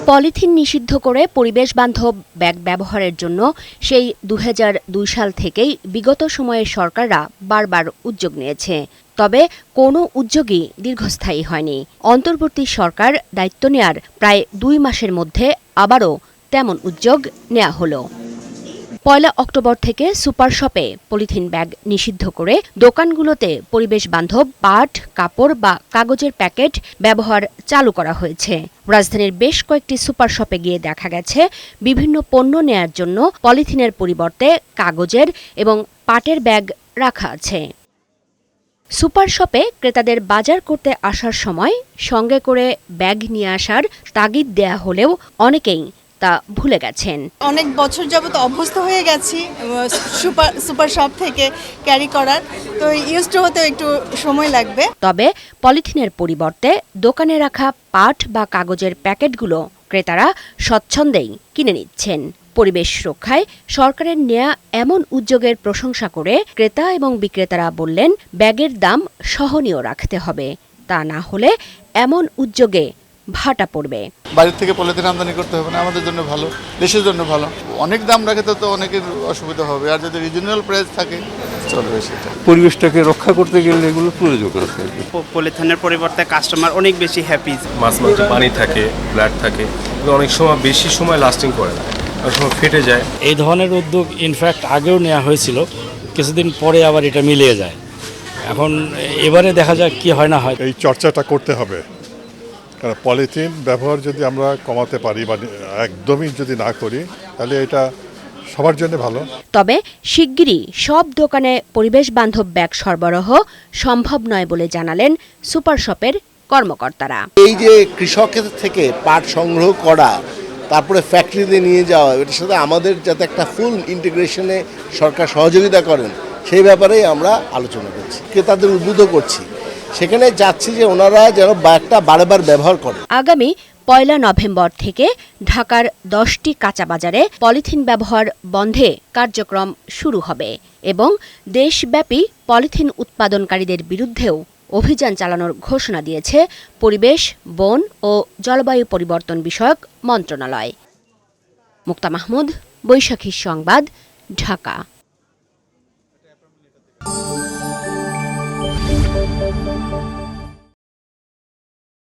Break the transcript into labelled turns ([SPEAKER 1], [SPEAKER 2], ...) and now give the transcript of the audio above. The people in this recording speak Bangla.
[SPEAKER 1] পলিথিন নিষিদ্ধ করে পরিবেশ বান্ধব ব্যাগ ব্যবহারের জন্য সেই ২০০২ সাল থেকেই বিগত সময়ে সরকাররা বারবার উদ্যোগ নিয়েছে। তবে কোনো উদ্যোগই দীর্ঘস্থায়ী হয়নি। অন্তর্বর্তী সরকার দায়িত্ব নেয়ার প্রায় ২ মাসের মধ্যে আবারও তেমন উদ্যোগ নেওয়া হলো। ১ অক্টোবর থেকে সুপার শপে পলিথিন ব্যাগ নিষিদ্ধ করে দোকানগুলোতে পরিবেশ বান্ধব পাট, কাপড় বা কাগজের প্যাকেট ব্যবহার চালু করা হয়েছে। রাজধানীর বেশ কয়েকটি সুপার শপে গিয়ে দেখা গেছে বিভিন্ন পণ্য নেয়ার জন্য পলিথিনের পরিবর্তে কাগজের এবং পাটের ব্যাগ রাখা আছে। সুপার শপে ক্রেতাদের বাজার করতে আসার সময় সঙ্গে করে ব্যাগ নিয়ে আসার তাগিদ দেয়া হলেও অনেকেই তা ভুলে গেছেন।
[SPEAKER 2] অনেক বছর যাবত অভ্যস্ত হয়ে গেছি সুপার শপ থেকে ক্যারি করার, তো ইউজড হতে একটু সময় লাগবে।
[SPEAKER 1] তবে পলিথিনের পরিবর্তে দোকানে রাখা পাট বা কাগজের প্যাকেটগুলো ক্রেতারা স্বচ্ছন্দেই কিনে নিচ্ছেন। পরিবেশ রক্ষায় সরকারের নেয়া এমন উদ্যোগের প্রশংসা করে ক্রেতা এবং বিক্রেতারা বললেন, ব্যাগের দাম সহনীয় রাখতে হবে, তা না হলে এমন উদ্যোগে ভাটা পড়বে।
[SPEAKER 3] বাইরে থেকে পলিথিন আমদানি করতে হবে না, আমাদের জন্য ভালো, দেশের জন্য ভালো। অনেক দাম রাখে তো অনেকের অসুবিধা হবে, আর যদি রিজনাল প্রাইস থাকে চলবে। সেটা
[SPEAKER 4] পরিবেশটাকে রক্ষা করতে গেলে এগুলো প্রয়োজন আছে।
[SPEAKER 5] পলিথিনের পরিবর্তে কাস্টমার অনেক বেশি হ্যাপি।
[SPEAKER 6] মাছ মাংসে পানি থাকে, ব্লাড থাকে, অনেক সময় বেশি সময় লাস্টিং করে না, অনেক সময় ফেটে যায়।
[SPEAKER 7] এই ধরনের উদ্যোগ ইনফ্যাক্ট আগেও নেওয়া হয়েছিল, কিছুদিন পরে আবার এটা মিলিয়ে যায়। এখন এবারে দেখা যাক কি হয় না হয়।
[SPEAKER 8] এই চর্চাটা করতে হবে, কারণ পলিথিন ব্যবহার যদি আমরা কমাতে পারি বা একদমই যদি না করি, তাহলে এটা সবার জন্য ভালো।
[SPEAKER 1] তবে শিগগিরই সব দোকানে পরিবেশ বান্ধব ব্যাগ সরবরাহ সম্ভব নয় বলে জানালেন সুপার শপের কর্মকর্তারা।
[SPEAKER 9] এই যে কৃষকের থেকে পাট সংগ্রহ করা, তারপরে ফ্যাক্টরিতে নিয়ে যাওয়া, এটার সাথে আমাদের যাতে একটা ফুল ইন্টিগ্রেশনে সরকার সহযোগিতা করেন, সেই ব্যাপারেই আমরা আলোচনা করছি, ক্রেতাদের উদ্বুদ্ধ করছি। সেখানে যাচ্ছি যে ওনারা যেন ব্যাগটা বারবার ব্যবহার করে।
[SPEAKER 1] আগামী ১ নভেম্বর থেকে ঢাকার 10টি কাঁচা বাজারে পলিথিন ব্যবহার বন্ধে কার্যক্রম শুরু হবে এবং দেশব্যাপী পলিথিন উৎপাদনকারীদের বিরুদ্ধেও অভিযান চালানোর ঘোষণা দিয়েছে পরিবেশ, বন ও জলবায়ু পরিবর্তন বিষয়ক মন্ত্রণালয়। মুক্তা মাহমুদ, বৈশাখী সংবাদ, ঢাকা।